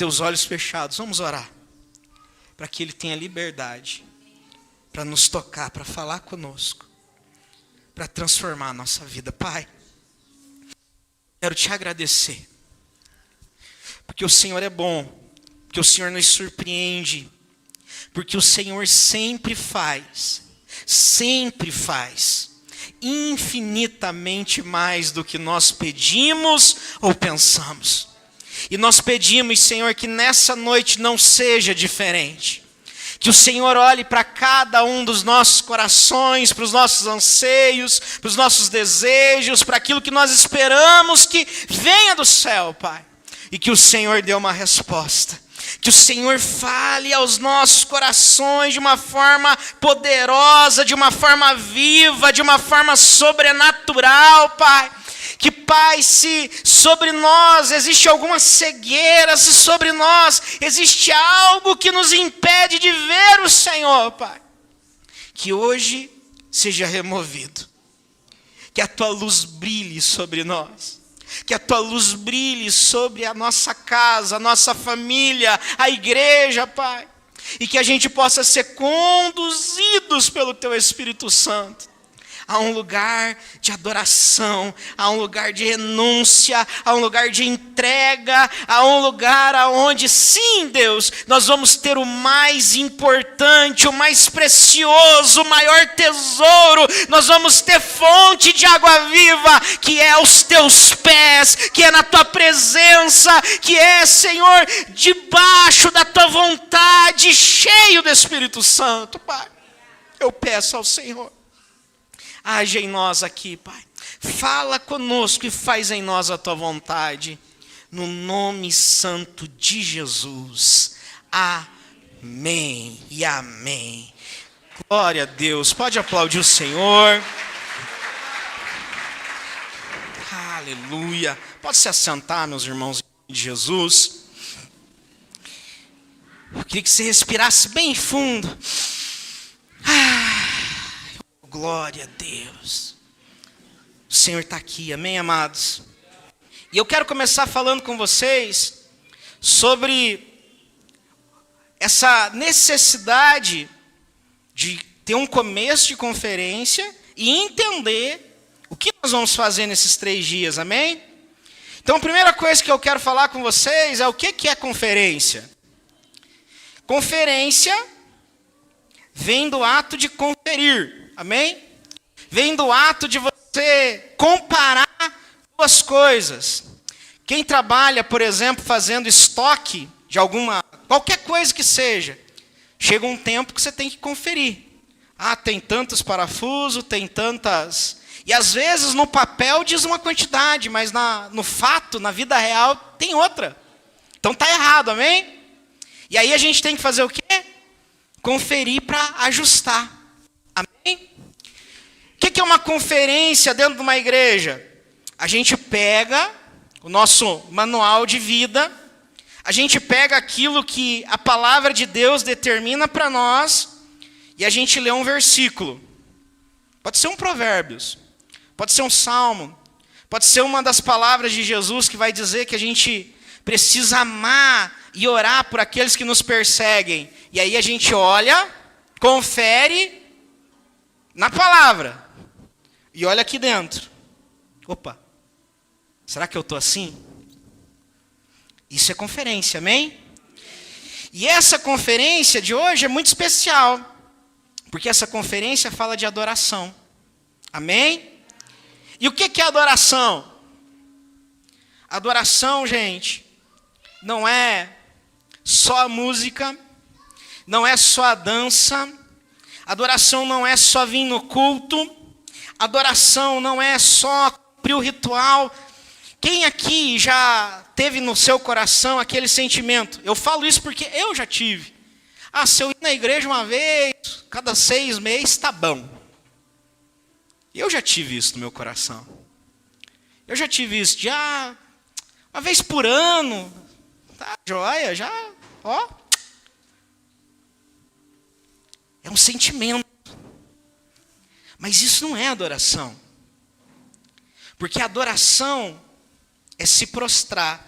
teus olhos fechados, vamos orar. Para que Ele tenha liberdade, para nos tocar, para falar conosco, para transformar a nossa vida. Pai, quero te agradecer, porque o Senhor é bom, porque o Senhor nos surpreende, porque o Senhor sempre faz infinitamente mais do que nós pedimos ou pensamos. E nós pedimos, Senhor, que nessa noite não seja diferente. Que o Senhor olhe para cada um dos nossos corações, para os nossos anseios, para os nossos desejos, para aquilo que nós esperamos que venha do céu, Pai. E que o Senhor dê uma resposta. Que o Senhor fale aos nossos corações de uma forma poderosa, de uma forma viva, de uma forma sobrenatural, Pai. Que, Pai, se sobre nós existe alguma cegueira, se sobre nós existe algo que nos impede de ver o Senhor, Pai, que hoje seja removido. Que a Tua luz brilhe sobre nós. Que a Tua luz brilhe sobre a nossa casa, a nossa família, a igreja, Pai. E que a gente possa ser conduzidos pelo Teu Espírito Santo a um lugar de adoração, a um lugar de renúncia, a um lugar de entrega, a um lugar aonde, sim, Deus, nós vamos ter o mais importante, o mais precioso, o maior tesouro. Nós vamos ter fonte de água viva, que é aos Teus pés, que é na Tua presença, que é, Senhor, debaixo da Tua vontade, cheio do Espírito Santo, Pai. Eu peço ao Senhor, age em nós aqui, Pai. Fala conosco e faz em nós a Tua vontade. No nome santo de Jesus. Amém e amém. Glória a Deus. Pode aplaudir o Senhor. Aleluia. Pode se assentar, meus irmãos de Jesus. Eu queria que você respirasse bem fundo. Glória a Deus. O Senhor está aqui, amém, amados? E eu quero começar falando com vocês sobre essa necessidade de ter um começo de conferência e entender o que nós vamos fazer nesses 3 dias, amém? Então a primeira coisa que eu quero falar com vocês é o que é conferência. Conferência vem do ato de conferir. Amém? Vem do ato de você comparar 2 coisas. Quem trabalha, por exemplo, fazendo estoque de qualquer coisa que seja, chega um tempo que você tem que conferir. Tem tantos parafusos, tem tantas... E às vezes no papel diz uma quantidade, mas no fato, na vida real, tem outra. Então está errado, amém? E aí a gente tem que fazer o quê? Conferir para ajustar. Amém? O que é uma conferência dentro de uma igreja? A gente pega o nosso manual de vida, a gente pega aquilo que a palavra de Deus determina para nós e a gente lê um versículo. Pode ser um Provérbios, pode ser um Salmo, pode ser uma das palavras de Jesus que vai dizer que a gente precisa amar e orar por aqueles que nos perseguem. E aí a gente olha, confere na palavra. E olha aqui dentro. Opa. Será que eu estou assim? Isso é conferência, amém? E essa conferência de hoje é muito especial. Porque essa conferência fala de adoração. Amém? E o que é adoração? Adoração, gente, não é só a música, não é só a dança. Adoração não é só vir no culto. Adoração não é só cumprir o ritual. Quem aqui já teve no seu coração aquele sentimento? Eu falo isso porque eu já tive. Se eu ir na igreja uma vez, cada 6 meses, tá bom. Eu já tive isso no meu coração. Eu já tive isso de uma vez por ano. Tá joia, já, ó. É um sentimento. Mas isso não é adoração. Porque adoração é se prostrar.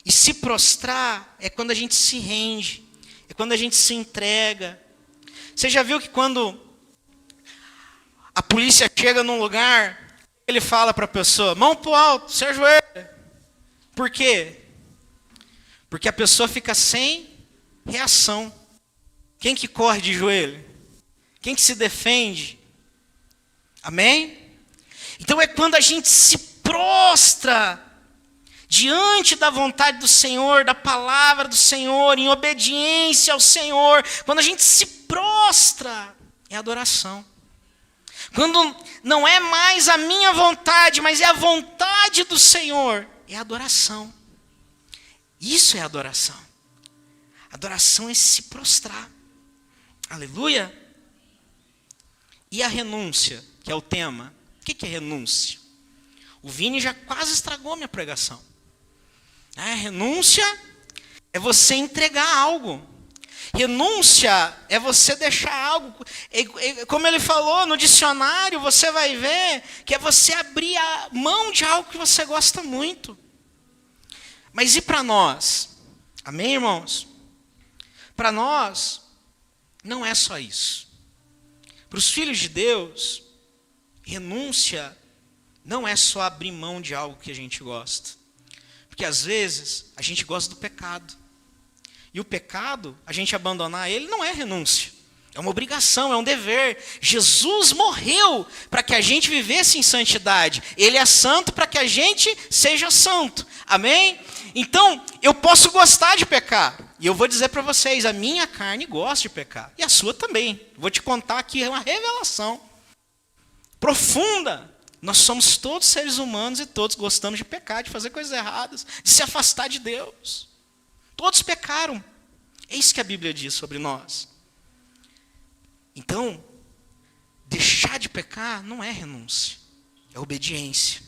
E se prostrar é quando a gente se rende, é quando a gente se entrega. Você já viu que quando a polícia chega num lugar, ele fala para a pessoa, mão pro alto, se ajoelha. Por quê? Porque a pessoa fica sem reação. Quem que corre de joelho? Quem que se defende? Amém? Então é quando a gente se prostra diante da vontade do Senhor, da palavra do Senhor, em obediência ao Senhor. Quando a gente se prostra, é adoração. Quando não é mais a minha vontade, mas é a vontade do Senhor, é adoração. Isso é adoração. Adoração é se prostrar. Aleluia. E a renúncia, que é o tema. O que é renúncia? O Vini já quase estragou minha pregação. Renúncia é você entregar algo. Renúncia é você deixar algo. Como ele falou no dicionário, você vai ver que é você abrir a mão de algo que você gosta muito. Mas e para nós? Amém, irmãos? Para nós, não é só isso. Para os filhos de Deus, renúncia não é só abrir mão de algo que a gente gosta. Porque às vezes a gente gosta do pecado. E o pecado, a gente abandonar ele, não é renúncia. É uma obrigação, é um dever. Jesus morreu para que a gente vivesse em santidade. Ele é santo para que a gente seja santo. Amém? Então, eu posso gostar de pecar. E eu vou dizer para vocês, a minha carne gosta de pecar. E a sua também. Vou te contar aqui uma revelação profunda. Nós somos todos seres humanos e todos gostamos de pecar, de fazer coisas erradas, de se afastar de Deus. Todos pecaram. É isso que a Bíblia diz sobre nós. Então, deixar de pecar não é renúncia, é obediência.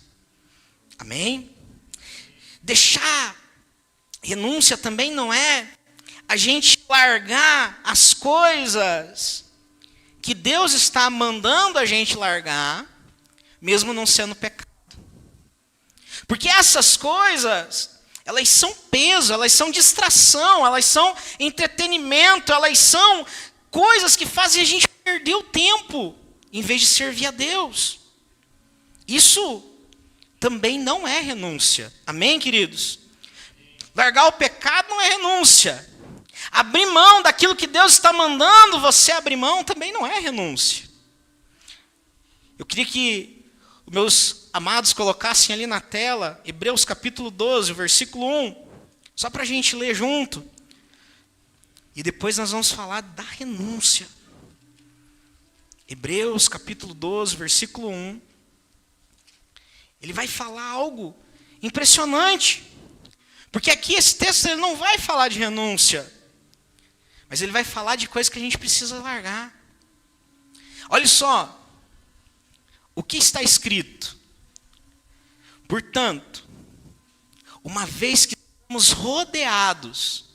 Amém? Deixar renúncia também não é a gente largar as coisas que Deus está mandando a gente largar, mesmo não sendo pecado. Porque essas coisas, elas são peso, elas são distração, elas são entretenimento, elas são coisas que fazem a gente perder o tempo, em vez de servir a Deus. Isso também não é renúncia. Amém, queridos? Largar o pecado não é renúncia. Abrir mão daquilo que Deus está mandando você abrir mão também não é renúncia. Eu queria que os meus amados colocassem ali na tela, Hebreus capítulo 12, versículo 1, só para a gente ler junto. E depois nós vamos falar da renúncia. Hebreus capítulo 12, versículo 1. Ele vai falar algo impressionante. Porque aqui esse texto ele não vai falar de renúncia. Mas ele vai falar de coisas que a gente precisa largar. Olha só. O que está escrito? Portanto, uma vez que estamos rodeados,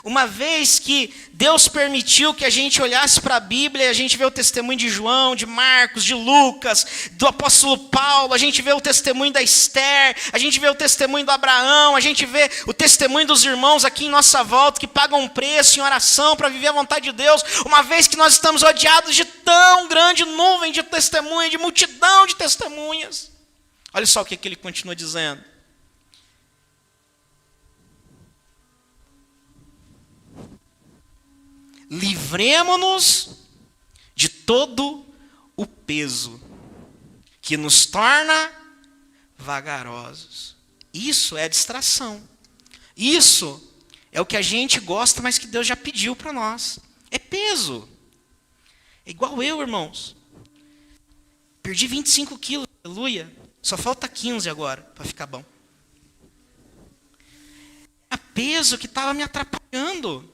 uma vez que Deus permitiu que a gente olhasse para a Bíblia e a gente vê o testemunho de João, de Marcos, de Lucas, do apóstolo Paulo, a gente vê o testemunho da Esther, a gente vê o testemunho do Abraão, a gente vê o testemunho dos irmãos aqui em nossa volta que pagam um preço em oração para viver a vontade de Deus, uma vez que nós estamos rodeados de tão grande nuvem de testemunhas, de multidão de testemunhas. Olha só o que ele continua dizendo. Livremo-nos de todo o peso que nos torna vagarosos. Isso é distração. Isso é o que a gente gosta, mas que Deus já pediu para nós. É peso. É igual eu, irmãos. Perdi 25 quilos, aleluia. Só falta 15 agora para ficar bom. É peso que estava me atrapalhando.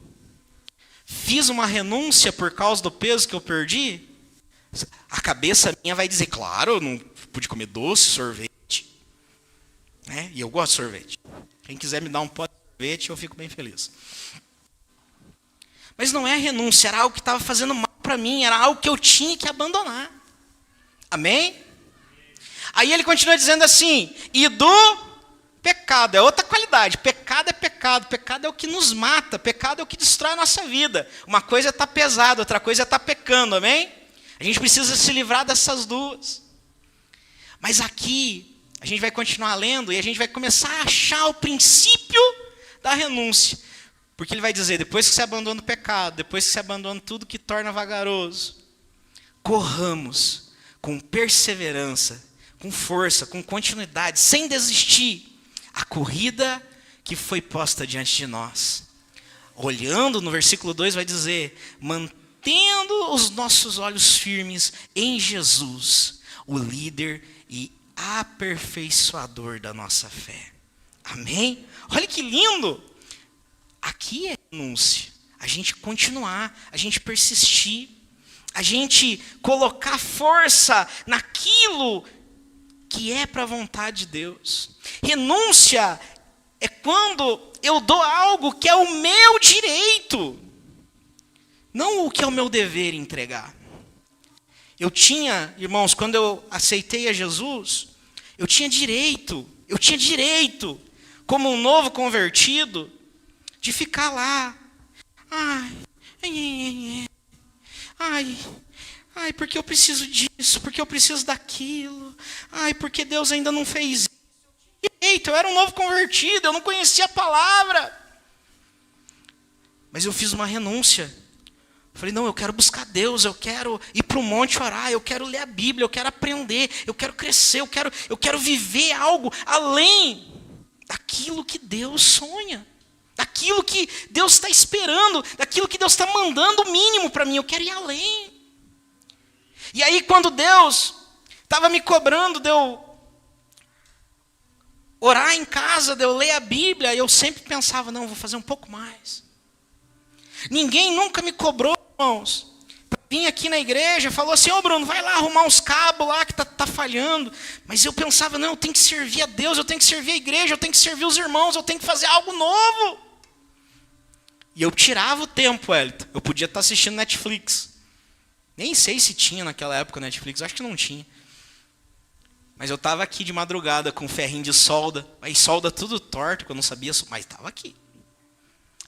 Fiz uma renúncia por causa do peso que eu perdi? A cabeça minha vai dizer, claro, eu não pude comer doce, sorvete. Né? E eu gosto de sorvete. Quem quiser me dar um pote de sorvete, eu fico bem feliz. Mas não é renúncia, era algo que estava fazendo mal para mim, era algo que eu tinha que abandonar. Amém? Aí ele continua dizendo assim, e do Pecado é outra qualidade. Pecado é pecado. Pecado é o que nos mata. Pecado é o que destrói a nossa vida. Uma coisa é estar pesado, outra coisa é estar pecando, amém? A gente precisa se livrar dessas duas. Mas aqui, a gente vai continuar lendo e a gente vai começar a achar o princípio da renúncia. Porque ele vai dizer, depois que você abandona o pecado, depois que você abandona tudo que torna vagaroso, corramos com perseverança, com força, com continuidade, sem desistir, a corrida que foi posta diante de nós. Olhando no versículo 2 vai dizer, mantendo os nossos olhos firmes em Jesus, o líder e aperfeiçoador da nossa fé. Amém? Olha que lindo! Aqui é renúncia. A gente continuar, a gente persistir, a gente colocar força naquilo que é para a vontade de Deus. Renúncia é quando eu dou algo que é o meu direito, não o que é o meu dever entregar. Eu tinha, irmãos, quando eu aceitei a Jesus, eu tinha direito, como um novo convertido, de ficar lá. Ai, porque eu preciso disso, porque eu preciso daquilo. Ai, porque Deus ainda não fez isso. Eu era um novo convertido, eu não conhecia a palavra. Mas eu fiz uma renúncia. Falei, não, eu quero buscar Deus, eu quero ir para o monte orar, eu quero ler a Bíblia, eu quero aprender, eu quero crescer, eu quero viver algo além daquilo que Deus sonha, daquilo que Deus está esperando, daquilo que Deus está mandando o mínimo para mim, eu quero ir além. E aí quando Deus estava me cobrando de eu orar em casa, de eu ler a Bíblia, eu sempre pensava, não, vou fazer um pouco mais. Ninguém nunca me cobrou, irmãos. Vim aqui na igreja, falou assim, ô Bruno, vai lá arrumar uns cabos lá que tá falhando. Mas eu pensava, não, eu tenho que servir a Deus, eu tenho que servir a igreja, eu tenho que servir os irmãos, eu tenho que fazer algo novo. E eu tirava o tempo, Elton. Eu podia estar assistindo Netflix. Nem sei se tinha naquela época Netflix, acho que não tinha. Mas eu estava aqui de madrugada com um ferrinho de solda. Aí solda tudo torto, que eu não sabia, mas estava aqui.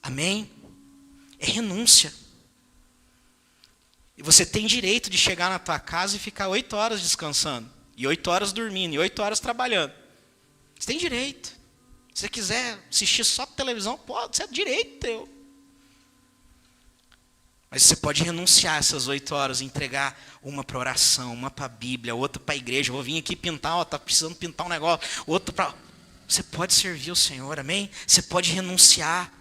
Amém? É renúncia. E você tem direito de chegar na tua casa e ficar 8 horas descansando. E 8 horas dormindo, e 8 horas trabalhando. Você tem direito. Se você quiser assistir só televisão, pode, isso é direito teu. Mas você pode renunciar essas 8 horas e entregar uma para oração, uma para a Bíblia, outra para a igreja. Eu vou vir aqui pintar, está precisando pintar um negócio. Outra para... Você pode servir o Senhor, amém? Você pode renunciar.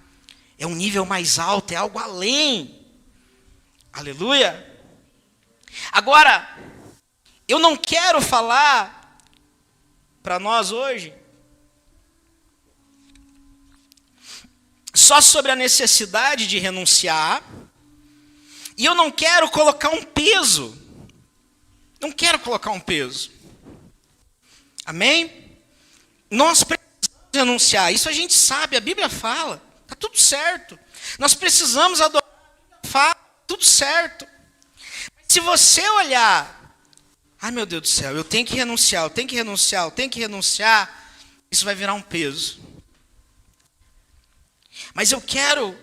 É um nível mais alto, é algo além. Aleluia. Agora, eu não quero falar para nós hoje só sobre a necessidade de renunciar. E eu não quero colocar um peso. Não quero colocar um peso. Amém? Nós precisamos renunciar. Isso a gente sabe, a Bíblia fala. Está tudo certo. Nós precisamos adorar. Fala, tudo certo. Se você olhar, ai meu Deus do céu, eu tenho que renunciar, eu tenho que renunciar, eu tenho que renunciar, isso vai virar um peso. Mas eu quero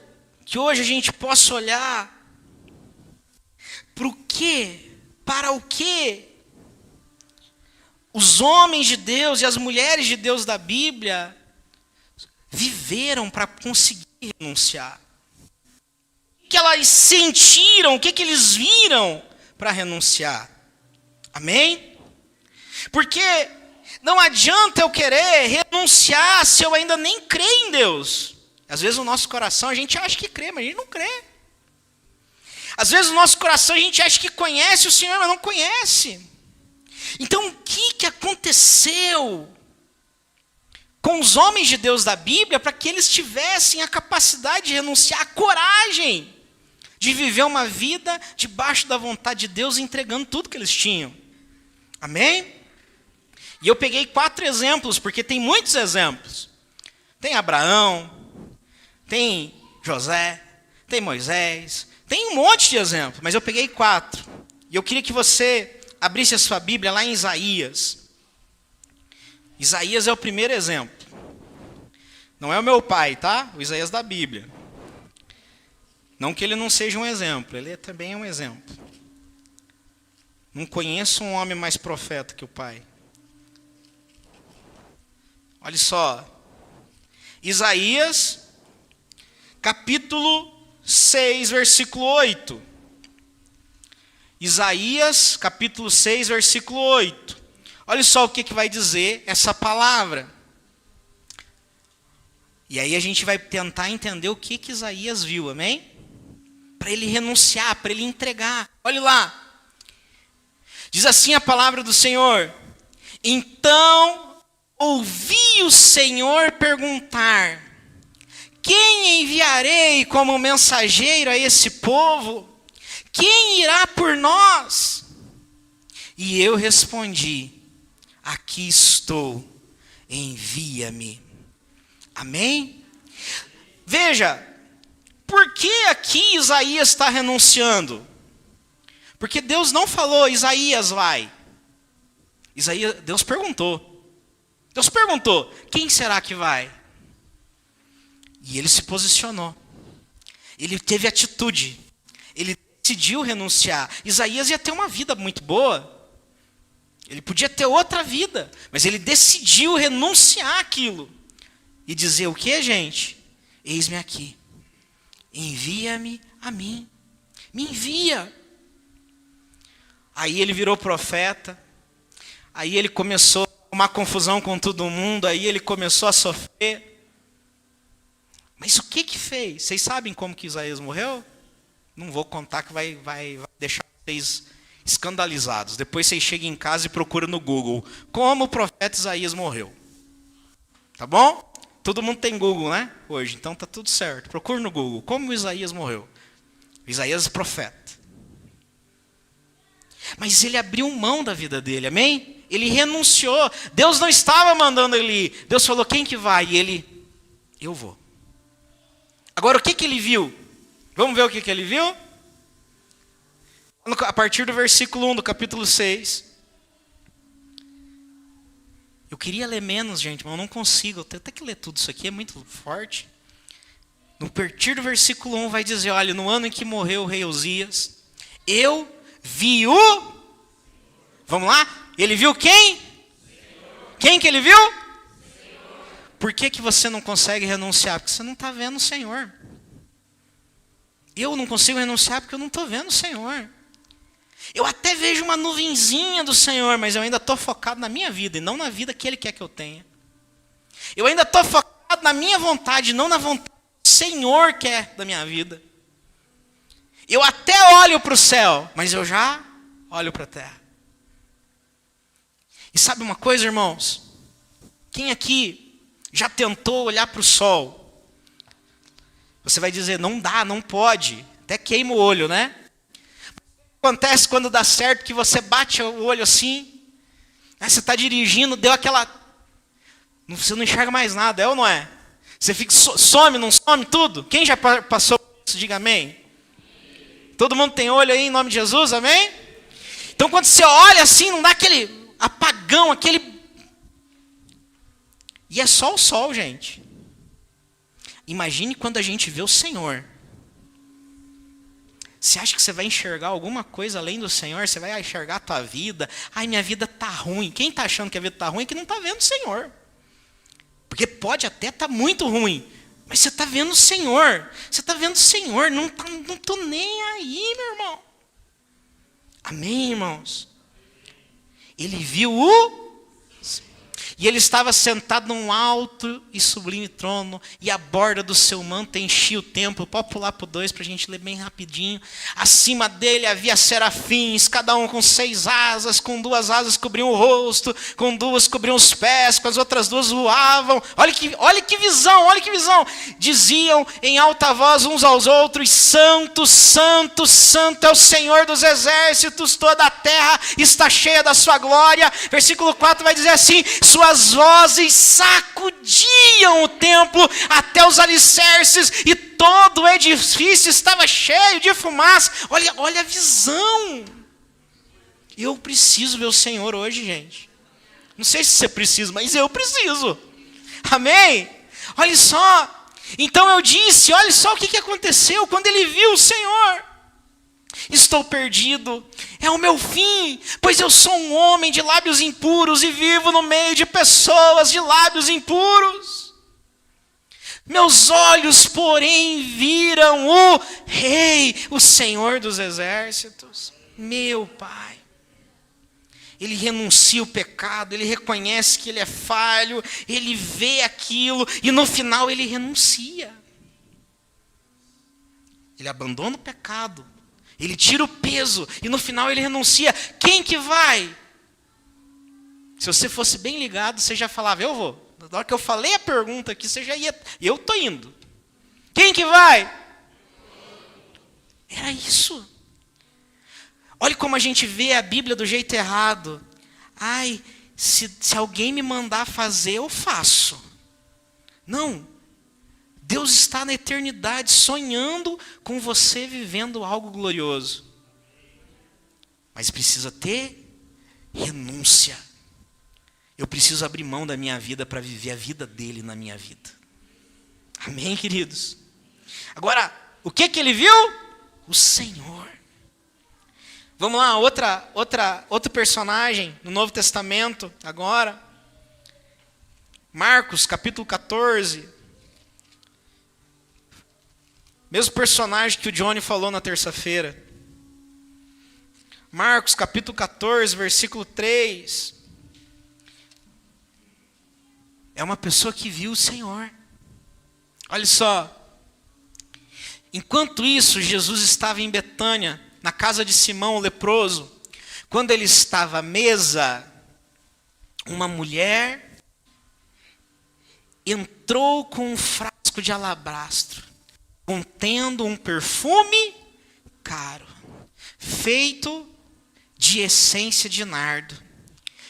que hoje a gente possa olhar para o que os homens de Deus e as mulheres de Deus da Bíblia viveram para conseguir renunciar. O que elas sentiram, o que eles viram para renunciar. Amém? Porque não adianta eu querer renunciar se eu ainda nem creio em Deus. Às vezes no nosso coração a gente acha que crê, mas a gente não crê. Às vezes no nosso coração a gente acha que conhece o Senhor, mas não conhece. Então o que aconteceu com os homens de Deus da Bíblia para que eles tivessem a capacidade de renunciar, a coragem de viver uma vida debaixo da vontade de Deus, entregando tudo que eles tinham? Amém? E eu peguei 4 exemplos, porque tem muitos exemplos. Tem Abraão, tem José, tem Moisés, tem um monte de exemplos, mas eu peguei 4. E eu queria que você abrisse a sua Bíblia lá em Isaías. Isaías é o primeiro exemplo. Não é o meu pai, tá? O Isaías da Bíblia. Não que ele não seja um exemplo, ele também é um exemplo. Não conheço um homem mais profeta que o pai. Olha só. Isaías, capítulo 6, versículo 8. Isaías, capítulo 6, versículo 8. Olha só o que vai dizer essa palavra. E aí a gente vai tentar entender o que Isaías viu, amém? Para ele renunciar, para ele entregar. Olha lá. Diz assim a palavra do Senhor: então ouvi o Senhor perguntar: quem enviarei como mensageiro a esse povo? Quem irá por nós? E eu respondi: aqui estou, envia-me. Amém? Veja, por que aqui Isaías está renunciando? Porque Deus não falou, Isaías vai. Deus perguntou. Deus perguntou, quem será que vai? E ele se posicionou. Ele teve atitude. Ele decidiu renunciar. Isaías ia ter uma vida muito boa. Ele podia ter outra vida. Mas ele decidiu renunciar àquilo. E dizer o que, gente? Eis-me aqui. Envia-me a mim. Me envia. Aí ele virou profeta. Aí ele começou a uma confusão com todo mundo. Aí ele começou a sofrer. Mas o que fez? Vocês sabem como que Isaías morreu? Não vou contar que vai deixar vocês escandalizados. Depois vocês chegam em casa e procuram no Google como o profeta Isaías morreu. Tá bom? Todo mundo tem Google, né? Hoje, então tá tudo certo. Procura no Google como Isaías morreu. Isaías é profeta. Mas ele abriu mão da vida dele, amém? Ele renunciou. Deus não estava mandando ele ir. Deus falou, quem que vai? E ele, eu vou. Agora, o que ele viu? Vamos ver o que ele viu? A partir do versículo 1 do capítulo 6. Eu queria ler menos, gente, mas eu não consigo. Eu tenho até que ler tudo isso aqui, é muito forte. No partir do versículo 1 vai dizer, olha, no ano em que morreu o rei Uzias, eu vi o... Vamos lá? Ele viu quem? Senhor. Quem que ele viu? Senhor. Por que você não consegue renunciar? Porque você não está vendo o Senhor. Eu não consigo renunciar porque eu não estou vendo o Senhor. Eu até vejo uma nuvenzinha do Senhor, mas eu ainda estou focado na minha vida e não na vida que Ele quer que eu tenha. Eu ainda estou focado na minha vontade, não na vontade que o Senhor quer da minha vida. Eu até olho para o céu, mas eu já olho para a terra. E sabe uma coisa, irmãos? Quem aqui já tentou olhar para o sol? Você vai dizer, não dá, não pode. Até queima o olho, né? Acontece quando dá certo que você bate o olho assim, aí você está dirigindo, deu aquela... Você não enxerga mais nada, é ou não é? Você fica, some, não some tudo? Quem já passou por isso, diga amém. Todo mundo tem olho aí em nome de Jesus, amém? Então quando você olha assim, não dá aquele apagão, aquele... E é só o sol, gente. Imagine quando a gente vê o Senhor. Você acha que você vai enxergar alguma coisa além do Senhor? Você vai enxergar a tua vida? Ai, minha vida está ruim. Quem está achando que a vida está ruim é que não está vendo o Senhor. Porque pode até estar muito ruim, mas você está vendo o Senhor. Você está vendo o Senhor. Não estou nem aí, meu irmão. Amém, irmãos? Ele viu o... E ele estava sentado num alto e sublime trono, e a borda do seu manto enchia o templo. Pode pular para o 2 para a gente ler bem rapidinho. Acima dele havia serafins, cada um com 6 asas, com 2 asas cobriam o rosto, com 2 cobriam os pés, com as outras 2 voavam. Olha que visão, olha que visão. Diziam em alta voz uns aos outros, santo, santo, santo é o Senhor dos exércitos, toda a terra está cheia da sua glória. Versículo 4 vai dizer assim, suas vozes sacudiam o templo até os alicerces e todo o edifício estava cheio de fumaça. Olha a visão. Eu preciso ver o Senhor hoje, gente. Não sei se você precisa, mas eu preciso. Amém? Olha só. Então eu disse, olha só o que aconteceu quando ele viu o Senhor. Estou perdido, é o meu fim, pois eu sou um homem de lábios impuros e vivo no meio de pessoas de lábios impuros. Meus olhos, porém, viram o Rei, o Senhor dos exércitos. Meu Pai. Ele renuncia o pecado, ele reconhece que ele é falho, ele vê aquilo e no final ele renuncia. Ele abandona o pecado, ele tira o peso e no final ele renuncia. Quem que vai? Se você fosse bem ligado, você já falava, eu vou. Na hora que eu falei a pergunta aqui, você já ia, eu estou indo. Quem que vai? Era isso. Olha como a gente vê a Bíblia do jeito errado. Ai, se alguém me mandar fazer, eu faço. Não. Deus está na eternidade sonhando com você vivendo algo glorioso. Mas precisa ter renúncia. Eu preciso abrir mão da minha vida para viver a vida dele na minha vida. Amém, queridos? Agora, o que ele viu? O Senhor. Vamos lá, outro personagem no Novo Testamento, agora. Marcos, capítulo 14. Mesmo personagem que o Johnny falou na terça-feira. Marcos, capítulo 14, versículo 3. É uma pessoa que viu o Senhor. Olha só. Enquanto isso, Jesus estava em Betânia, na casa de Simão o leproso. Quando ele estava à mesa, uma mulher entrou com um frasco de alabastro, contendo um perfume caro, feito de essência de nardo.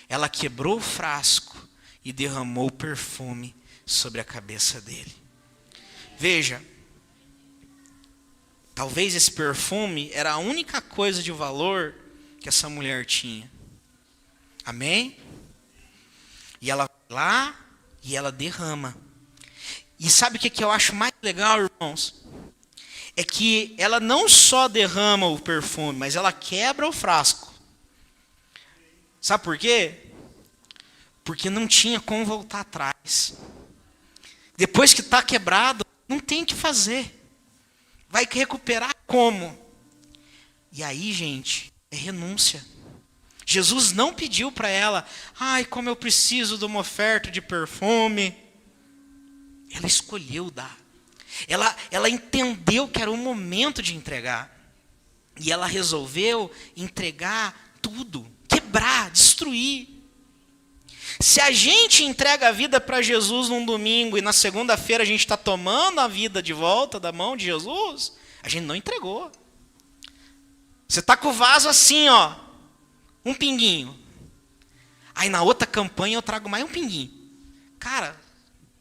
Ela quebrou o frasco e derramou o perfume sobre a cabeça dele. Veja, talvez esse perfume era a única coisa de valor que essa mulher tinha. Amém? E ela vai lá e ela derrama. E sabe o que eu acho mais legal, irmãos? É que ela não só derrama o perfume, mas ela quebra o frasco. Sabe por quê? Porque não tinha como voltar atrás. Depois que está quebrado, não tem o que fazer. Vai recuperar como? E aí, gente, é renúncia. Jesus não pediu para ela, ai, como eu preciso de uma oferta de perfume. Ela escolheu dar. Ela entendeu que era o momento de entregar. E ela resolveu entregar tudo, quebrar, destruir. Se a gente entrega a vida para Jesus num domingo e na segunda-feira a gente está tomando a vida de volta da mão de Jesus, a gente não entregou. Você está com o vaso assim, ó, um pinguinho. Aí na outra campanha eu trago mais um pinguinho. Cara,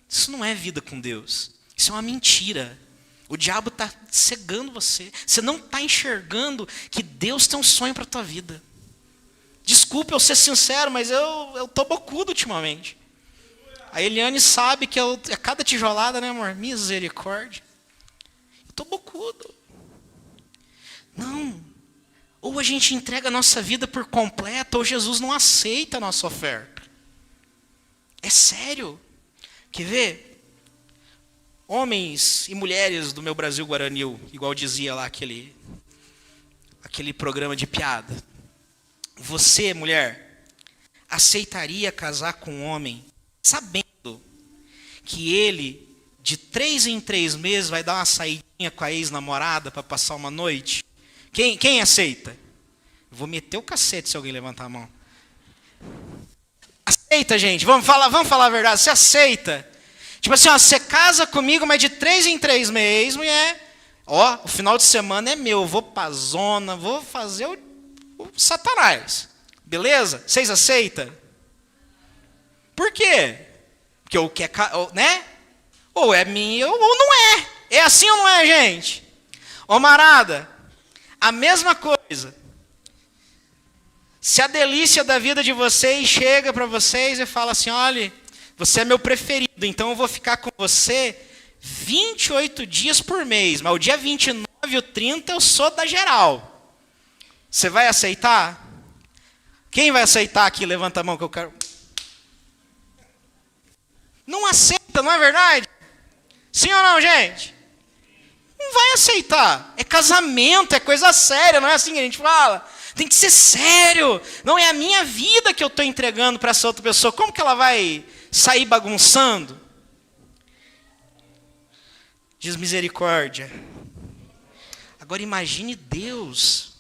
isso não é vida com Deus. Isso é uma mentira. O diabo está cegando você. Você não está enxergando que Deus tem um sonho para a tua vida. Desculpa eu ser sincero, mas eu tô bocudo ultimamente. A Eliane sabe que é cada tijolada, né, amor? Misericórdia. Eu tô bocudo. Não. Ou a gente entrega a nossa vida por completo, ou Jesus não aceita a nossa oferta. É sério. Quer ver? Homens e mulheres do meu Brasil Guaranil, igual dizia lá aquele programa de piada. Você, mulher, aceitaria casar com um homem sabendo que ele, de 3 em 3 meses, vai dar uma saidinha com a ex-namorada para passar uma noite? Quem aceita? Eu vou meter o cacete se alguém levantar a mão. Aceita, gente? Vamos falar a verdade. Você aceita? Tipo assim, ó, você casa comigo, mas de 3 em 3 meses, mulher, ó, o final de semana é meu, eu vou pra zona, vou fazer o Satanás. Beleza? Vocês aceitam? Por quê? Porque eu quero, né? Ou é minha ou não é. É assim ou não é, gente? Ô marada, a mesma coisa. Se a delícia da vida de vocês chega para vocês e fala assim, olha, Você é meu preferido, então eu vou ficar com você 28 dias por mês, mas o dia 29 e o 30 eu sou da geral. Você vai aceitar? Quem vai aceitar aqui? Levanta a mão que eu quero. Não aceita, não é verdade? Sim ou não, gente? Não vai aceitar. É casamento, é coisa séria, não é assim que a gente fala? Tem que ser sério. Não é a minha vida que eu estou entregando para essa outra pessoa. Como que ela vai sair bagunçando? Diz misericórdia. Agora imagine Deus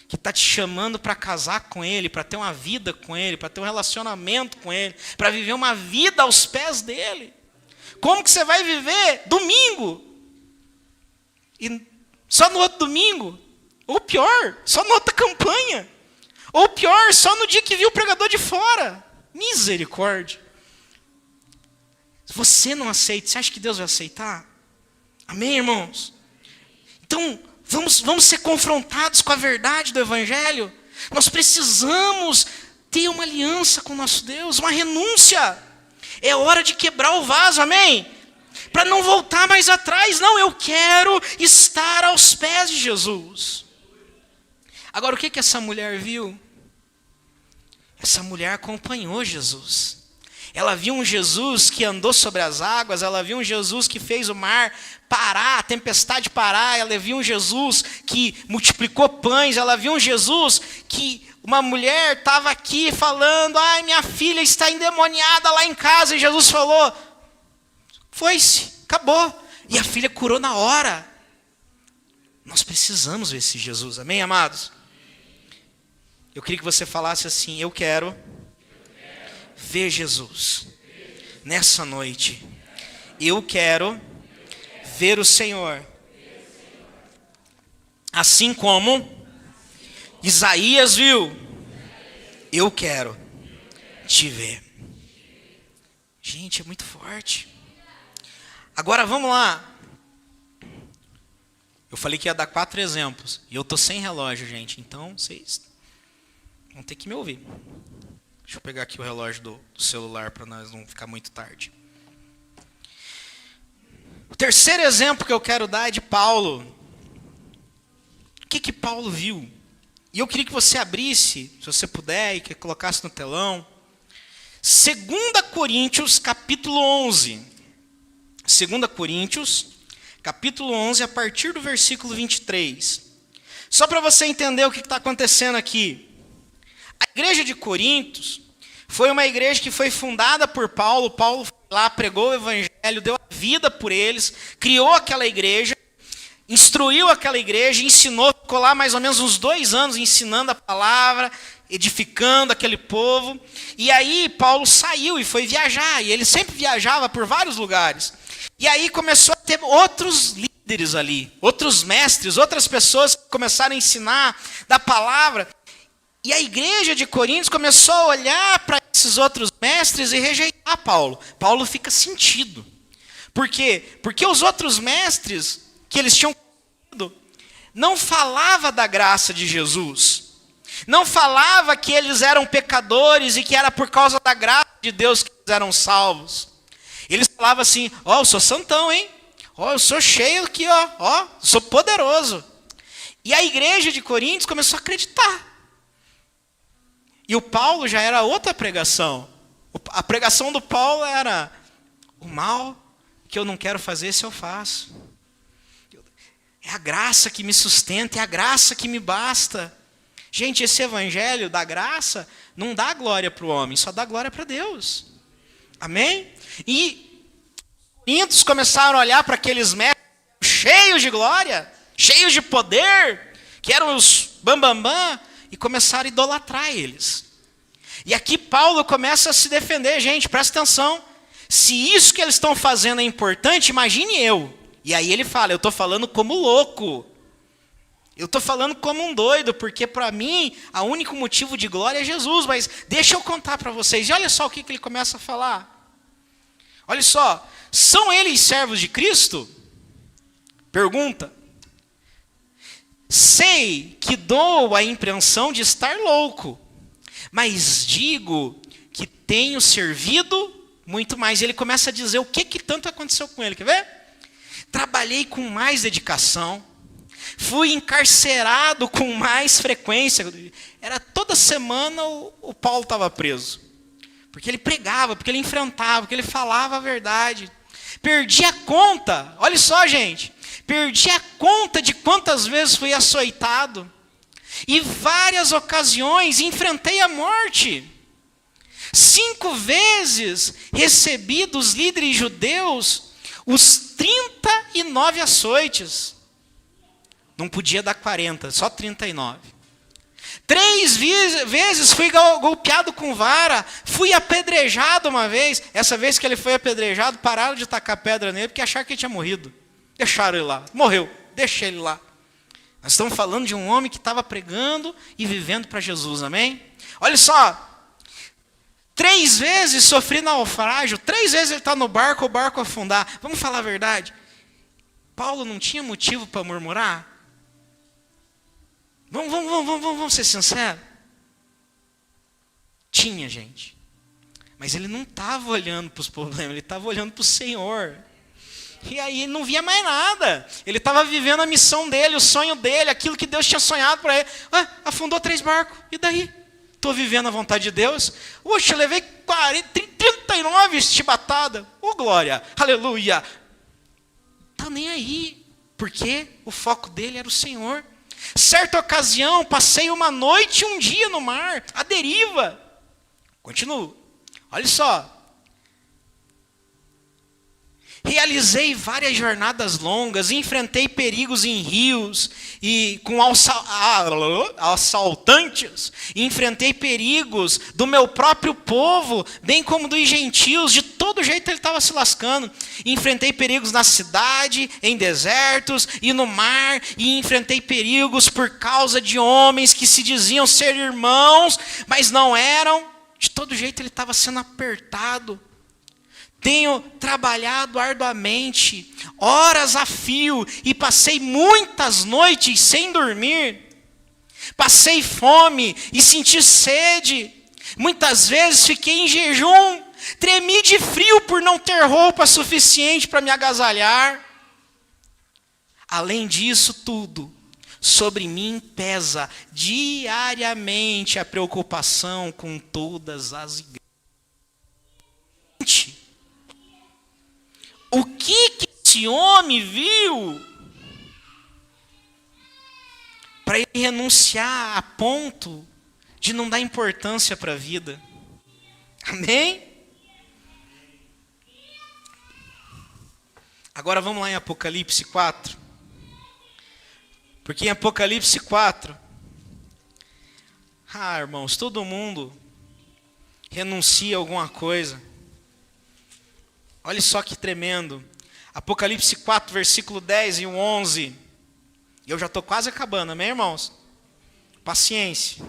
que está te chamando para casar com Ele, para ter uma vida com Ele, para ter um relacionamento com Ele, para viver uma vida aos pés dEle. Como que você vai viver domingo? E só no outro domingo? Ou pior, só na outra campanha? Ou pior, só no dia que viu o pregador de fora? Misericórdia. Se você não aceita, você acha que Deus vai aceitar? Amém, irmãos? Então, vamos ser confrontados com a verdade do Evangelho. Nós precisamos ter uma aliança com o nosso Deus, uma renúncia. É hora de quebrar o vaso, amém? Para não voltar mais atrás. Não, eu quero estar aos pés de Jesus. Agora, o que essa mulher viu? Essa mulher acompanhou Jesus. Ela viu um Jesus que andou sobre as águas, ela viu um Jesus que fez o mar parar, a tempestade parar, ela viu um Jesus que multiplicou pães, ela viu um Jesus que uma mulher estava aqui falando, ai, minha filha está endemoniada lá em casa, e Jesus falou, foi-se, acabou, e a filha curou na hora. Nós precisamos ver esse Jesus, amém, amados? Eu queria que você falasse assim, eu quero ver Jesus nessa noite. Eu quero ver o Senhor. Assim como Isaías viu, eu quero te ver. Gente, é muito forte. Agora vamos lá. Eu falei que ia dar 4 exemplos. E eu estou sem relógio, gente. Então vocês vão ter que me ouvir. Deixa eu pegar aqui o relógio do celular para nós não ficar muito tarde. O terceiro exemplo que eu quero dar é de Paulo. O que Paulo viu? E eu queria que você abrisse, se você puder, e que colocasse no telão. 2 Coríntios, capítulo 11. 2 Coríntios, capítulo 11, a partir do versículo 23. Só para você entender o que está acontecendo aqui. A igreja de Corintos foi uma igreja que foi fundada por Paulo. Paulo foi lá, pregou o evangelho, deu a vida por eles, criou aquela igreja, instruiu aquela igreja, ensinou, ficou lá mais ou menos uns 2 anos ensinando a palavra, edificando aquele povo. E aí Paulo saiu e foi viajar, e ele sempre viajava por vários lugares. E aí começou a ter outros líderes ali, outros mestres, outras pessoas que começaram a ensinar da palavra. E a igreja de Coríntios começou a olhar para esses outros mestres e rejeitar Paulo. Paulo fica sentido. Por quê? Porque os outros mestres que eles tinham conhecido não falava da graça de Jesus. Não falava que eles eram pecadores e que era por causa da graça de Deus que eles eram salvos. Eles falavam assim, eu sou santão, hein? Eu sou cheio aqui, sou poderoso. E a igreja de Coríntios começou a acreditar. E o Paulo já era outra pregação. A pregação do Paulo era, o mal que eu não quero fazer, esse eu faço. É a graça que me sustenta, é a graça que me basta. Gente, esse evangelho da graça não dá glória para o homem, só dá glória para Deus. Amém? E Coríntios começaram a olhar para aqueles mestres cheios de glória, cheios de poder, que eram os bambambam, e começaram a idolatrar eles. E aqui Paulo começa a se defender. Gente, presta atenção. Se isso que eles estão fazendo é importante, imagine eu. E aí ele fala, eu estou falando como louco. Eu estou falando como um doido, porque para mim, o único motivo de glória é Jesus. Mas deixa eu contar para vocês. E olha só o que ele começa a falar. Olha só, são eles servos de Cristo? Pergunta. Sei que dou a impressão de estar louco, mas digo que tenho servido muito mais. E ele começa a dizer o que tanto aconteceu com ele. Quer ver? Trabalhei com mais dedicação. Fui encarcerado com mais frequência. Era toda semana o Paulo estava preso. Porque ele pregava, porque ele enfrentava, porque ele falava a verdade. Perdi a conta. Olha só, gente. Perdi a conta de quantas vezes fui açoitado. E várias ocasiões enfrentei a morte. 5 vezes recebi dos líderes judeus os 39 açoites. Não podia dar 40, só 39. 3 vezes fui golpeado com vara, fui apedrejado uma vez. Essa vez que ele foi apedrejado, pararam de tacar pedra nele porque acharam que ele tinha morrido. Deixaram ele lá, morreu, deixa ele lá. Nós estamos falando de um homem que estava pregando e vivendo para Jesus, amém? Olha só, 3 vezes sofri naufrágio, 3 vezes ele está no barco, o barco afundar. Vamos falar a verdade? Paulo não tinha motivo para murmurar? Vamos ser sinceros? Tinha, gente. Mas ele não estava olhando para os problemas, ele estava olhando para o Senhor. E aí ele não via mais nada. Ele estava vivendo a missão dele, o sonho dele, aquilo que Deus tinha sonhado para ele. Afundou 3 barcos, e daí? Estou vivendo a vontade de Deus? Poxa, levei 39 chibatadas. Glória, aleluia. Está nem aí, porque o foco dele era o Senhor. Certa ocasião, passei uma noite e um dia no mar, à deriva. Continuo. Olha só. Realizei várias jornadas longas, enfrentei perigos em rios e com assaltantes, enfrentei perigos do meu próprio povo, bem como dos gentios. De todo jeito ele estava se lascando. Enfrentei perigos na cidade, em desertos e no mar, e enfrentei perigos por causa de homens que se diziam ser irmãos, mas não eram. De todo jeito ele estava sendo apertado. Tenho trabalhado arduamente, horas a fio, e passei muitas noites sem dormir. Passei fome e senti sede. Muitas vezes fiquei em jejum. Tremi de frio por não ter roupa suficiente para me agasalhar. Além disso tudo, sobre mim pesa diariamente a preocupação com todas as igrejas. O que esse homem viu para ele renunciar a ponto de não dar importância para a vida? Amém? Agora vamos lá em Apocalipse 4. Porque em Apocalipse 4, irmãos, todo mundo renuncia a alguma coisa. Olha só que tremendo. Apocalipse 4, versículo 10 e 11. Eu já estou quase acabando, amém, irmãos? Paciência.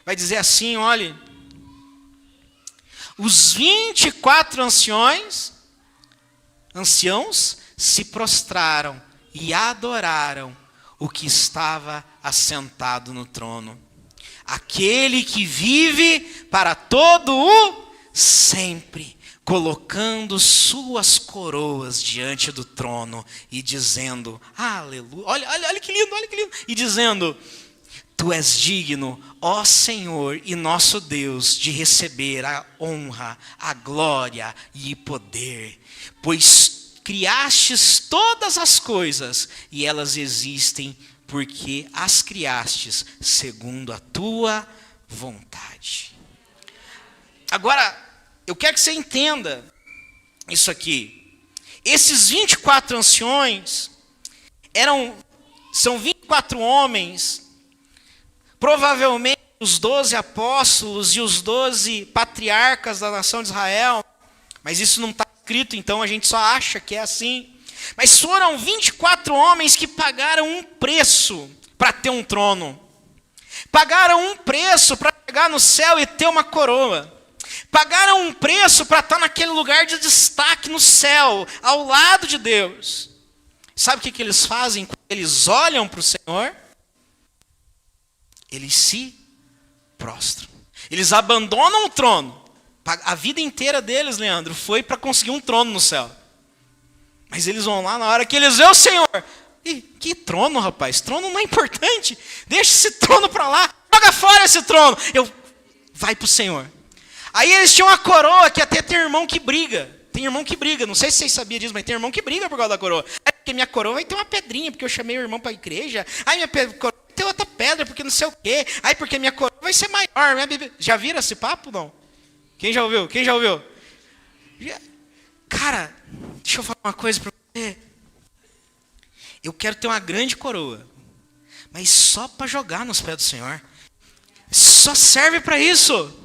Vai dizer assim, olhe. Os 24 anciãos se prostraram e adoraram o que estava assentado no trono. Aquele que vive para todo o sempre, colocando suas coroas diante do trono e dizendo, aleluia, olha que lindo, e dizendo, tu és digno, ó Senhor e nosso Deus, de receber a honra, a glória e poder, pois criastes todas as coisas e elas existem porque as criastes segundo a tua vontade. Agora, eu quero que você entenda isso aqui. Esses 24 anciões são 24 homens, provavelmente os 12 apóstolos e os 12 patriarcas da nação de Israel, mas isso não está escrito, então a gente só acha que é assim. Mas foram 24 homens que pagaram um preço para ter um trono. Pagaram um preço para chegar no céu e ter uma coroa. Pagaram um preço para estar naquele lugar de destaque no céu, ao lado de Deus. Sabe o que eles fazem quando eles olham para o Senhor? Eles se prostram. Eles abandonam o trono A vida inteira deles, Leandro, foi para conseguir um trono no céu. Mas eles vão lá na hora que eles veem o Senhor. E que trono, rapaz? Trono não é importante. Deixa esse trono para lá. Joga fora esse trono. Vai para o Senhor. Aí eles tinham uma coroa que até tem irmão que briga. Tem irmão que briga. Não sei se vocês sabiam disso, mas tem irmão que briga por causa da coroa. Porque minha coroa vai ter uma pedrinha, porque eu chamei o irmão para a igreja. Aí minha coroa vai ter outra pedra, porque não sei o quê. Aí porque minha coroa vai ser maior. Já viram esse papo, não? Quem já ouviu? Cara, deixa eu falar uma coisa para você. Eu quero ter uma grande coroa, mas só para jogar nos pés do Senhor. Só serve para isso.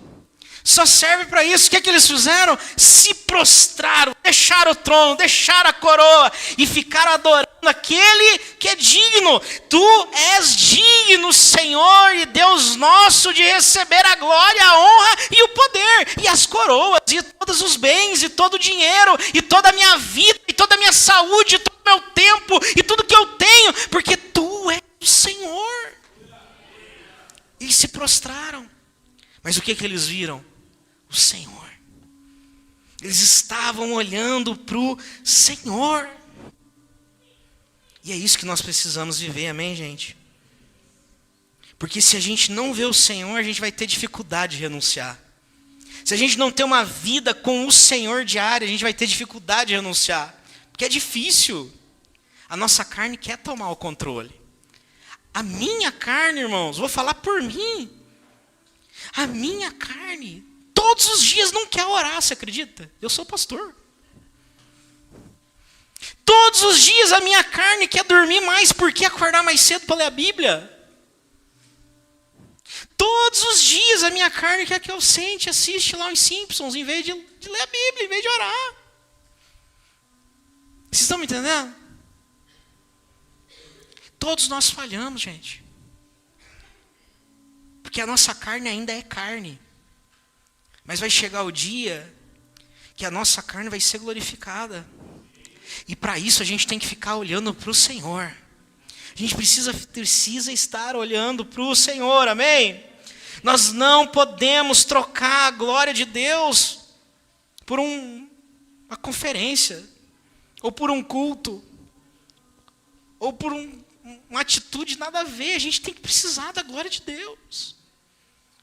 Só serve para isso. O que é que eles fizeram? Se prostraram, deixaram o trono, deixaram a coroa e ficaram adorando aquele que é digno. Tu és digno, Senhor e Deus nosso, de receber a glória, a honra e o poder, e as coroas, e todos os bens, e todo o dinheiro, e toda a minha vida, e toda a minha saúde, e todo o meu tempo, e tudo que eu tenho, porque tu és o Senhor. E se prostraram. Mas o que eles viram? O Senhor. Eles estavam olhando para o Senhor. E é isso que nós precisamos viver, amém, gente? Porque se a gente não vê o Senhor, a gente vai ter dificuldade de renunciar. Se a gente não ter uma vida com o Senhor diária, a gente vai ter dificuldade de renunciar. Porque é difícil. A nossa carne quer tomar o controle. A minha carne, irmãos, vou falar por mim. A minha carne, todos os dias não quer orar, você acredita? Eu sou pastor. Todos os dias a minha carne quer dormir mais, porque acordar mais cedo para ler a Bíblia. Todos os dias a minha carne quer que eu sente e assiste lá os Simpsons, em vez de ler a Bíblia, em vez de orar. Vocês estão me entendendo? Todos nós falhamos, gente. Porque a nossa carne ainda é carne. Mas vai chegar o dia que a nossa carne vai ser glorificada. E para isso a gente tem que ficar olhando para o Senhor. A gente precisa estar olhando para o Senhor, amém? Nós não podemos trocar a glória de Deus por uma conferência, ou por um culto, ou por uma atitude nada a ver. A gente tem que precisar da glória de Deus.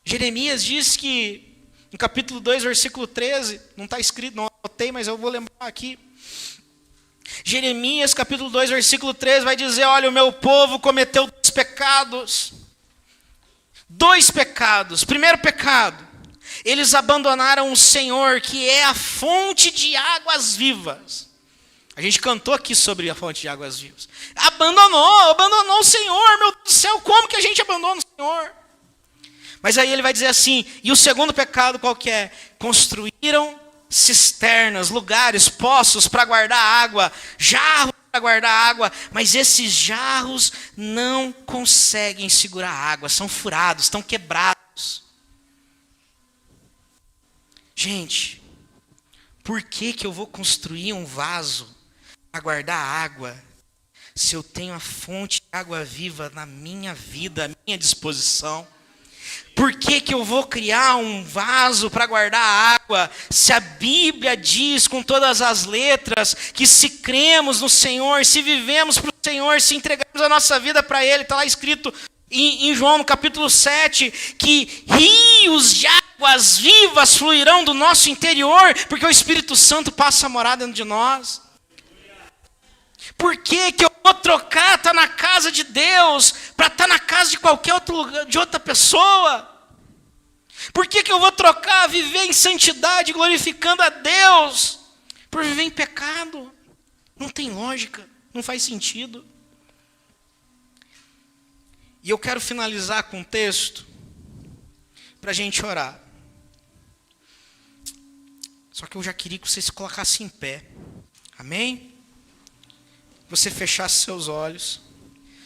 Jeremias diz que, no capítulo 2, versículo 13, não está escrito, não anotei, mas eu vou lembrar aqui. Jeremias, capítulo 2, versículo 13, vai dizer: olha, o meu povo cometeu 2 pecados. 2 pecados. Primeiro pecado, eles abandonaram o Senhor, que é a fonte de águas vivas. A gente cantou aqui sobre a fonte de águas vivas. Abandonou o Senhor, meu Deus do céu, como que a gente abandona o Senhor? Mas aí ele vai dizer assim, e o segundo pecado qual que é? Construíram cisternas, lugares, poços para guardar água, jarros para guardar água, mas esses jarros não conseguem segurar água, são furados, estão quebrados. Gente, por que eu vou construir um vaso para guardar água, se eu tenho a fonte de água viva na minha vida, à minha disposição? Por que eu vou criar um vaso para guardar água, se a Bíblia diz com todas as letras que se cremos no Senhor, se vivemos para o Senhor, se entregamos a nossa vida para Ele, está lá escrito em João no capítulo 7, que rios de águas vivas fluirão do nosso interior, porque o Espírito Santo passa a morar dentro de nós. Por que eu vou trocar estar na casa de Deus para estar na casa de qualquer outro lugar, de outra pessoa? Por que eu vou trocar viver em santidade, glorificando a Deus, por viver em pecado? Não tem lógica, não faz sentido. E eu quero finalizar com um texto para a gente orar. Só que eu já queria que você se colocasse em pé. Amém? Você fechasse seus olhos.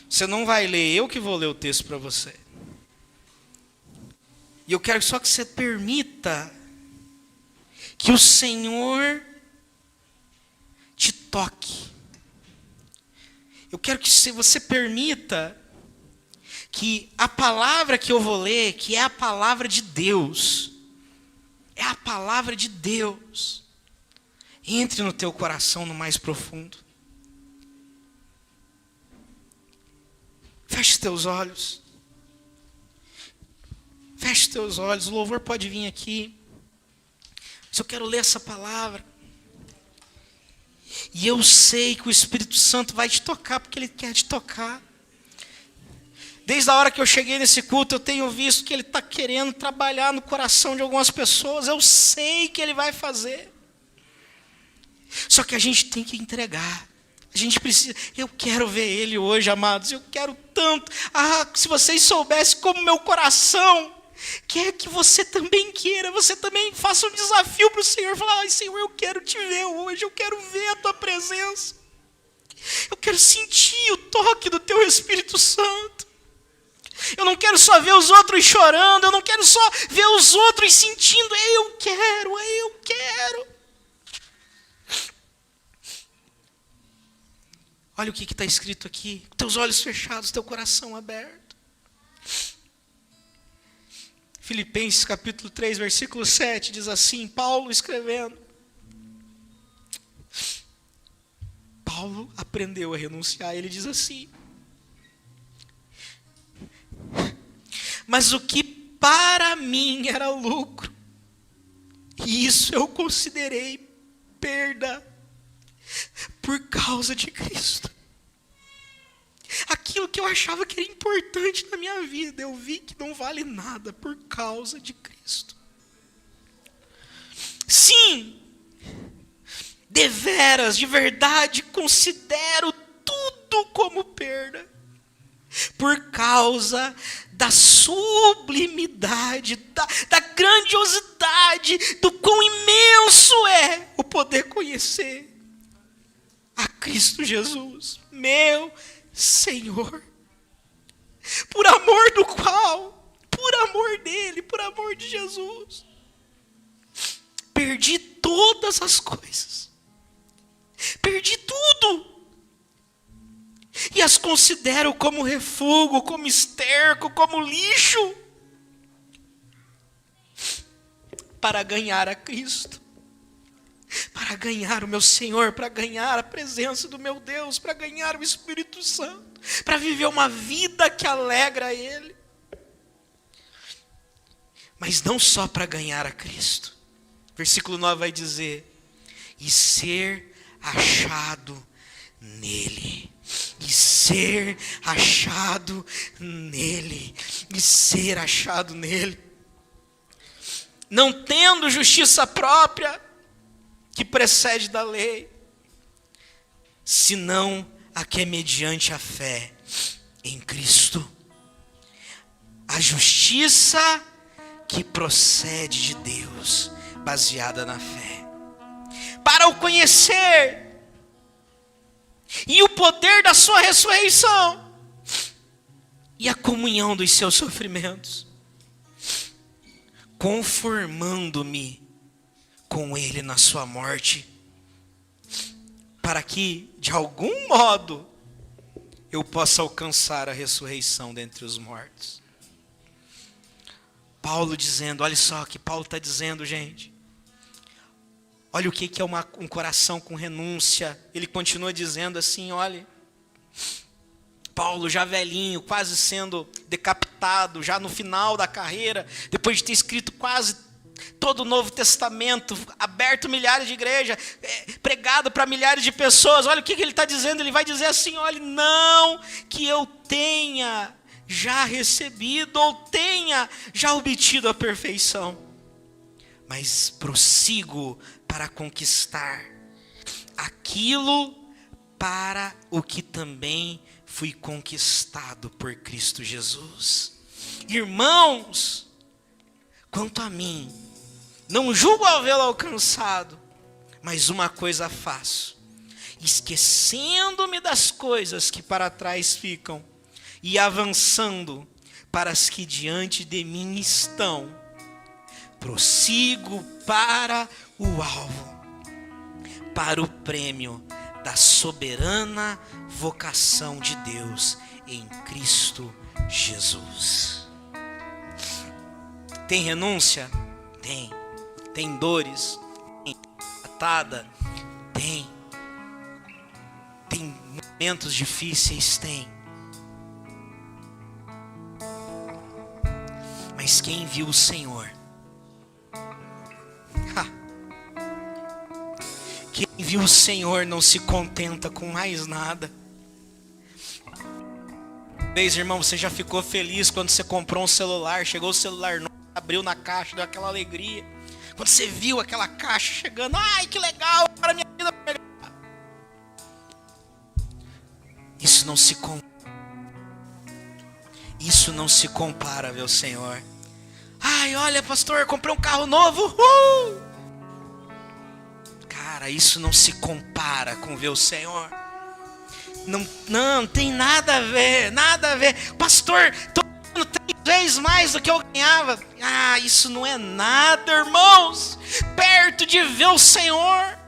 Você não vai ler, eu que vou ler o texto para você. E eu quero só que você permita que o Senhor te toque. Eu quero que você permita que a palavra que eu vou ler, que é a palavra de Deus, é a palavra de Deus entre no teu coração no mais profundo. Feche os teus olhos. Feche os teus olhos. O louvor pode vir aqui. Mas eu quero ler essa palavra. E eu sei que o Espírito Santo vai te tocar, porque Ele quer te tocar. Desde a hora que eu cheguei nesse culto, eu tenho visto que Ele está querendo trabalhar no coração de algumas pessoas. Eu sei que Ele vai fazer. Só que a gente tem que entregar. A gente precisa. Eu quero ver Ele hoje, amados. Eu quero tanto. Se vocês soubessem como meu coração quer que você também queira. Você também faça um desafio para o Senhor. Falar, ai Senhor, eu quero te ver hoje. Eu quero ver a tua presença. Eu quero sentir o toque do teu Espírito Santo. Eu não quero só ver os outros chorando. Eu não quero só ver os outros sentindo. Eu quero. Olha o que está escrito aqui. Teus olhos fechados, teu coração aberto. Filipenses capítulo 3, versículo 7, diz assim, Paulo escrevendo. Paulo aprendeu a renunciar, ele diz assim. Mas o que para mim era lucro, e isso eu considerei perda por causa de Cristo. Aquilo que eu achava que era importante na minha vida, eu vi que não vale nada por causa de Cristo. Sim, deveras, de verdade, considero tudo como perda, por causa da sublimidade, da grandiosidade, do quão imenso é o poder conhecer a Cristo Jesus, meu Senhor, por amor do qual, por amor dele, por amor de Jesus, perdi todas as coisas, perdi tudo, e as considero como refúgio, como esterco, como lixo, para ganhar a Cristo, para ganhar o meu Senhor, para ganhar a presença do meu Deus, para ganhar o Espírito Santo, para viver uma vida que alegra Ele. Mas não só para ganhar a Cristo. Versículo 9 vai dizer, e ser achado nele. E ser achado nele. E ser achado nele. Não tendo justiça própria, que precede da lei, senão a que é mediante a fé em Cristo. A justiça que procede de Deus, baseada na fé. Para o conhecer e o poder da sua ressurreição e a comunhão dos seus sofrimentos, conformando-me com ele na sua morte, para que, de algum modo, eu possa alcançar a ressurreição dentre os mortos. Paulo dizendo, olha só o que Paulo está dizendo, gente. Olha o que é um coração com renúncia. Ele continua dizendo assim, olha, Paulo já velhinho, quase sendo decapitado, já no final da carreira, depois de ter escrito quase todo o Novo Testamento, aberto milhares de igrejas, pregado para milhares de pessoas. Olha o que ele está dizendo. Ele vai dizer assim, olha, não que eu tenha já recebido ou tenha já obtido a perfeição, mas prossigo para conquistar aquilo para o que também fui conquistado por Cristo Jesus. Irmãos, quanto a mim, não julgo havê-lo alcançado, mas uma coisa faço, esquecendo-me das coisas que para trás ficam e avançando para as que diante de mim estão, prossigo para o alvo, para o prêmio da soberana vocação de Deus em Cristo Jesus. Tem renúncia? Tem. tem dores, tem atada, tem momentos difíceis, tem. Mas quem viu o Senhor, quem viu o Senhor não se contenta com mais nada. Talvez, irmão, você já ficou feliz quando você comprou um celular, chegou o celular novo, abriu na caixa, deu aquela alegria. Quando você viu aquela caixa chegando, ai que legal, para minha vida melhor. Isso não se compara, meu Senhor. Ai, olha, pastor, comprei um carro novo. Cara, isso não se compara com ver o Senhor. Não tem nada a ver, nada a ver. Pastor, estou ganhando 3 vezes mais do que eu ganhava. Ah, isso não é nada, irmãos, perto de ver o Senhor.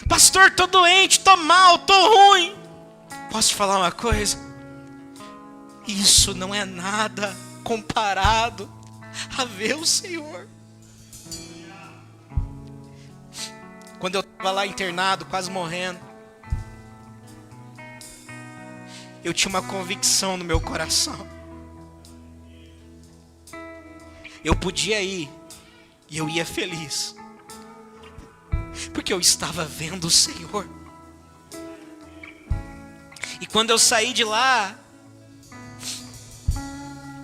Pastor, estou doente, estou mal, estou ruim. Posso te falar uma coisa? Isso não é nada comparado a ver o Senhor. Quando eu estava lá internado, quase morrendo, eu tinha uma convicção no meu coração. Eu podia ir e eu ia feliz, porque eu estava vendo o Senhor. E quando eu saí de lá,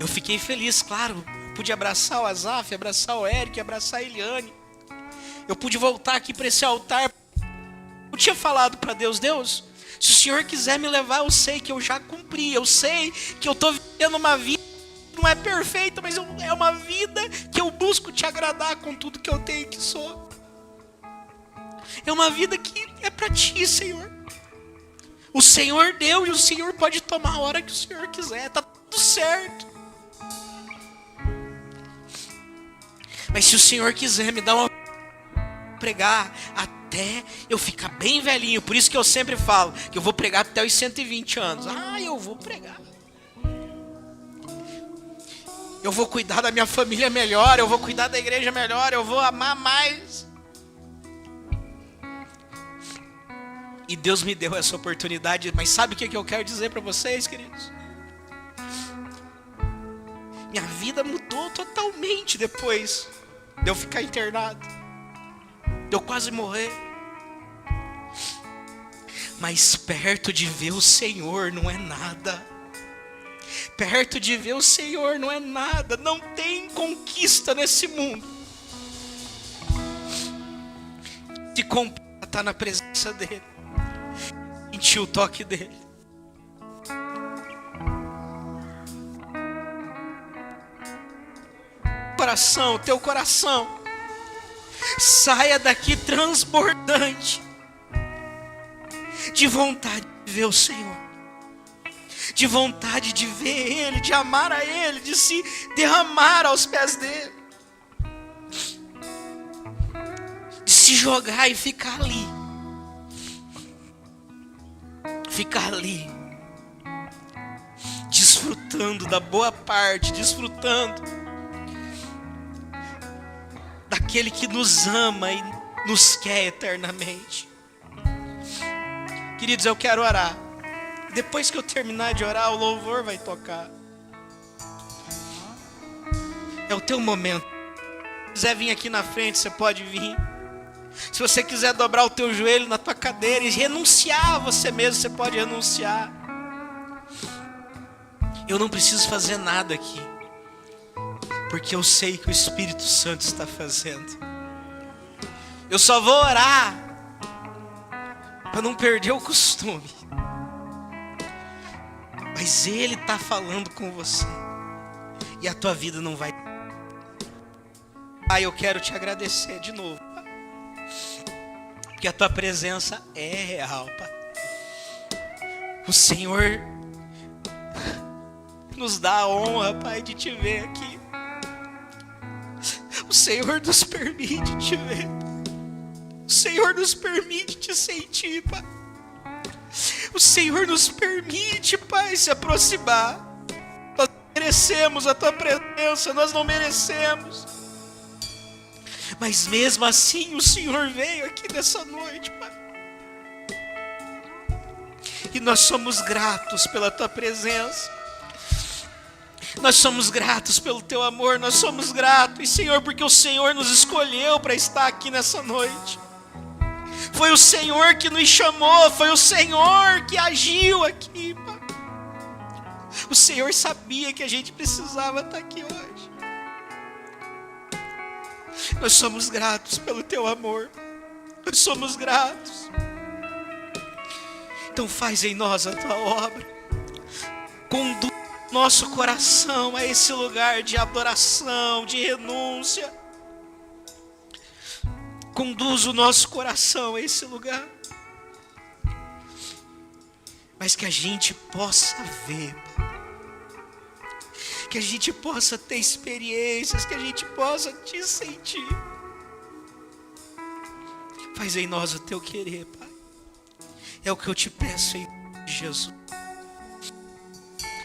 eu fiquei feliz, claro. Pude abraçar o Azaf, abraçar o Eric, abraçar a Eliane. Eu pude voltar aqui para esse altar. Eu tinha falado para Deus, Deus, se o Senhor quiser me levar, eu sei que eu já cumpri. Eu sei que eu estou vivendo uma vida que não é perfeita, mas é uma vida que eu busco te agradar com tudo que eu tenho e que sou. É uma vida que é para ti, Senhor. O Senhor deu e o Senhor pode tomar a hora que o Senhor quiser. Está tudo certo. Mas se o Senhor quiser me dar uma pregar até eu ficar bem velhinho, por isso que eu sempre falo que eu vou pregar até os 120 anos. Eu vou pregar. Eu vou cuidar da minha família melhor, eu vou cuidar da igreja melhor, eu vou amar mais. E Deus me deu essa oportunidade, mas sabe o que eu quero dizer para vocês, queridos? Minha vida mudou totalmente depois de eu ficar internado, de eu quase morrer. Mas perto de ver o Senhor não é nada. Perto de ver o Senhor não é nada. Não tem conquista nesse mundo se compara estar na presença dEle, sentir o toque dEle. Coração, teu coração saia daqui transbordante de vontade de ver o Senhor, de vontade de ver Ele, de amar a Ele, de se derramar aos pés dEle, de se jogar e ficar ali, desfrutando da boa parte, desfrutando daquele que nos ama e nos quer eternamente. Queridos, eu quero orar. Depois que eu terminar de orar, o louvor vai tocar. É o teu momento. Se quiser vir aqui na frente, você pode vir. Se você quiser dobrar o teu joelho na tua cadeira e renunciar a você mesmo, você pode renunciar. Eu não preciso fazer nada aqui, porque eu sei que o Espírito Santo está fazendo. Eu só vou orar para não perder o costume. Mas Ele está falando com você, e a tua vida não vai. Pai, eu quero te agradecer de novo, Pai, porque a tua presença é real, Pai. O Senhor nos dá a honra, Pai, de te ver aqui. O Senhor nos permite te ver. O Senhor nos permite te sentir, Pai. O Senhor nos permite, Pai, se aproximar. Nós não merecemos a tua presença, nós não merecemos. Mas mesmo assim o Senhor veio aqui nessa noite, Pai. E nós somos gratos pela Tua presença. Nós somos gratos pelo Teu amor. Nós somos gratos, Senhor, porque o Senhor nos escolheu para estar aqui nessa noite. Foi o Senhor que nos chamou. Foi o Senhor que agiu aqui, Pai. O Senhor sabia que a gente precisava estar aqui hoje. Nós somos gratos pelo Teu amor. Nós somos gratos. Então faz em nós a Tua obra. Conduz nosso coração a esse lugar de adoração, de renúncia. Conduz o nosso coração a esse lugar. Mas que a gente possa ver, que a gente possa ter experiências, que a gente possa Te sentir. Faz em nós o Teu querer, Pai. É o que eu Te peço em Jesus.